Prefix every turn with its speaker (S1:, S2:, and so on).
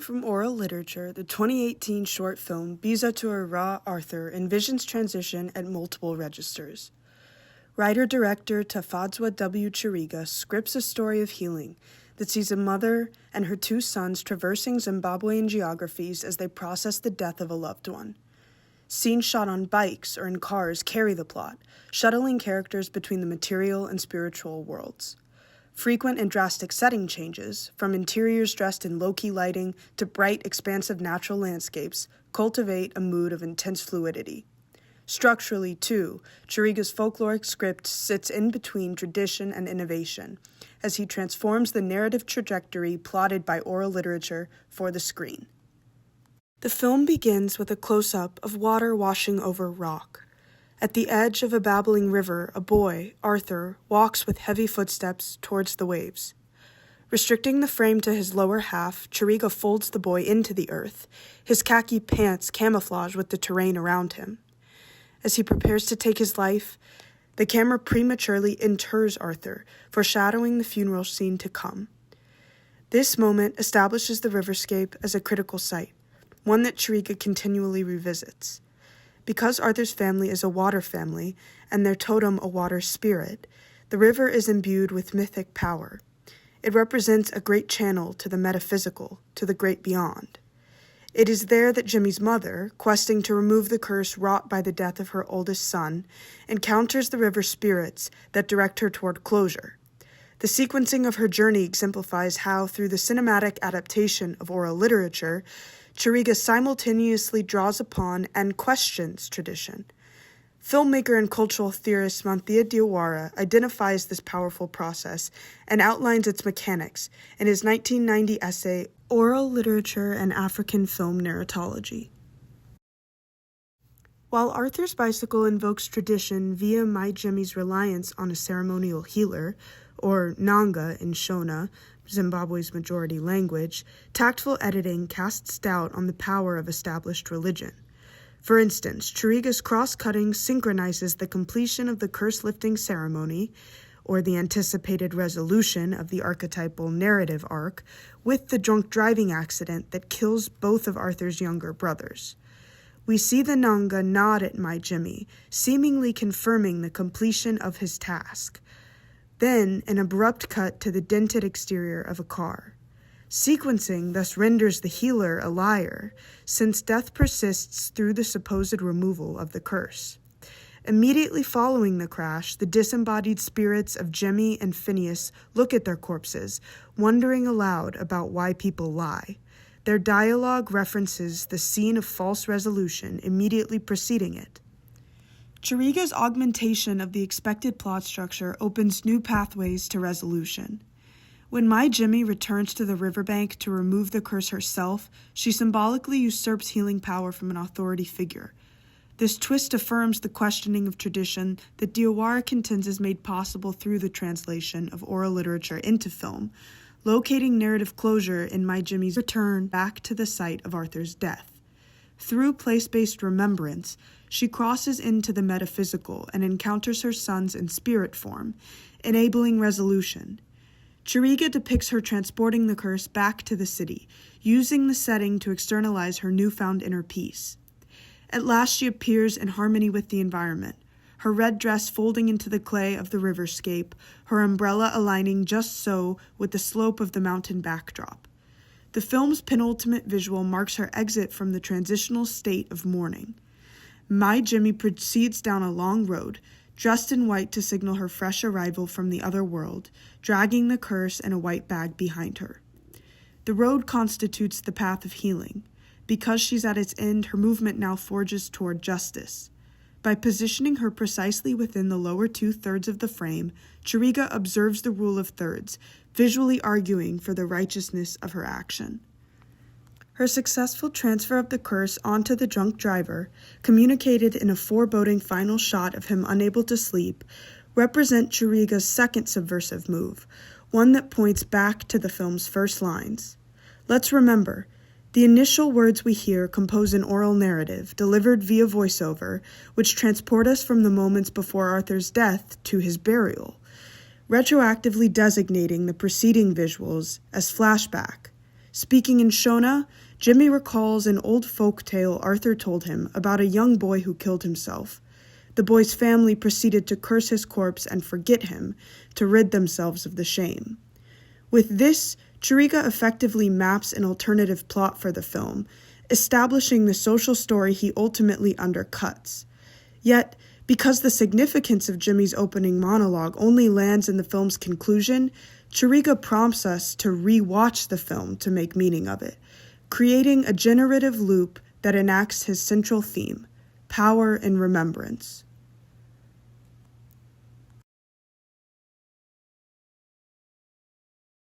S1: from oral literature, the 2018 short film Biza to a Ra Arthur envisions transition at multiple registers. Writer-director Tafadzwa W. Chiriga scripts a story of healing that sees a mother and her two sons traversing Zimbabwean geographies as they process the death of a loved one. Scenes shot on bikes or in cars carry the plot, shuttling characters between the material and spiritual worlds. Frequent and drastic setting changes, from interiors dressed in low-key lighting to bright, expansive natural landscapes, cultivate a mood of intense fluidity. Structurally, too, Chiriga's folkloric script sits in between tradition and innovation, as he transforms the narrative trajectory plotted by oral literature for the screen. The film begins with a close-up of water washing over rock. At the edge of a babbling river, a boy, Arthur, walks with heavy footsteps towards the waves. Restricting the frame to his lower half, Chiriga folds the boy into the earth, his khaki pants camouflage with the terrain around him. As he prepares to take his life, the camera prematurely inters Arthur, foreshadowing the funeral scene to come. This moment establishes the riverscape as a critical site, one that Chiriga continually revisits. Because Arthur's family is a water family, and their totem a water spirit, the river is imbued with mythic power. It represents a great channel to the metaphysical, to the great beyond. It is there that Jimmy's mother, questing to remove the curse wrought by the death of her oldest son, encounters the river spirits that direct her toward closure. The sequencing of her journey exemplifies how, through the cinematic adaptation of oral literature, Chiriga simultaneously draws upon and questions tradition. Filmmaker and cultural theorist Manthia Diawara identifies this powerful process and outlines its mechanics in his 1990 essay, Oral Literature and African Film Narratology. While Arthur's bicycle invokes tradition via My Jimmy's reliance on a ceremonial healer, or Nanga in Shona, Zimbabwe's majority language, tactful editing casts doubt on the power of established religion. For instance, Chiriga's cross-cutting synchronizes the completion of the curse-lifting ceremony, or the anticipated resolution of the archetypal narrative arc, with the drunk driving accident that kills both of Arthur's younger brothers. We see the Nanga nod at My Jimmy, seemingly confirming the completion of his task. Then, an abrupt cut to the dented exterior of a car. Sequencing thus renders the healer a liar, since death persists through the supposed removal of the curse. Immediately following the crash, the disembodied spirits of Jimmy and Phineas look at their corpses, wondering aloud about why people lie. Their dialogue references the scene of false resolution immediately preceding it. Chiriga's augmentation of the expected plot structure opens new pathways to resolution. When My Jimmy returns to the riverbank to remove the curse herself, she symbolically usurps healing power from an authority figure. This twist affirms the questioning of tradition that Diawara contends is made possible through the translation of oral literature into film, locating narrative closure in My Jimmy's return back to the site of Arthur's death. Through place-based remembrance, she crosses into the metaphysical and encounters her sons in spirit form, enabling resolution. Chiriga depicts her transporting the curse back to the city, using the setting to externalize her newfound inner peace. At last she appears in harmony with the environment, her red dress folding into the clay of the riverscape, her umbrella aligning just so with the slope of the mountain backdrop. The film's penultimate visual marks her exit from the transitional state of mourning. My Jimmy proceeds down a long road, dressed in white to signal her fresh arrival from the other world, dragging the curse and a white bag behind her. The road constitutes the path of healing. Because she's at its end, her movement now forges toward justice. By positioning her precisely within the lower two-thirds of the frame, Chiriga observes the rule of thirds, visually arguing for the righteousness of her action. Her successful transfer of the curse onto the drunk driver, communicated in a foreboding final shot of him unable to sleep, represent Chiriga's second subversive move, one that points back to the film's first lines. Let's remember, the initial words we hear compose an oral narrative, delivered via voiceover, which transport us from the moments before Arthur's death to his burial, retroactively designating the preceding visuals as flashback. Speaking in Shona, Jimmy recalls an old folk tale Arthur told him about a young boy who killed himself. The boy's family proceeded to curse his corpse and forget him to rid themselves of the shame. With this, Chiriga effectively maps an alternative plot for the film, establishing the social story he ultimately undercuts. Yet, because the significance of Jimmy's opening monologue only lands in the film's conclusion, Chiriga prompts us to re-watch the film to make meaning of it, creating a generative loop that enacts his central theme, power and remembrance.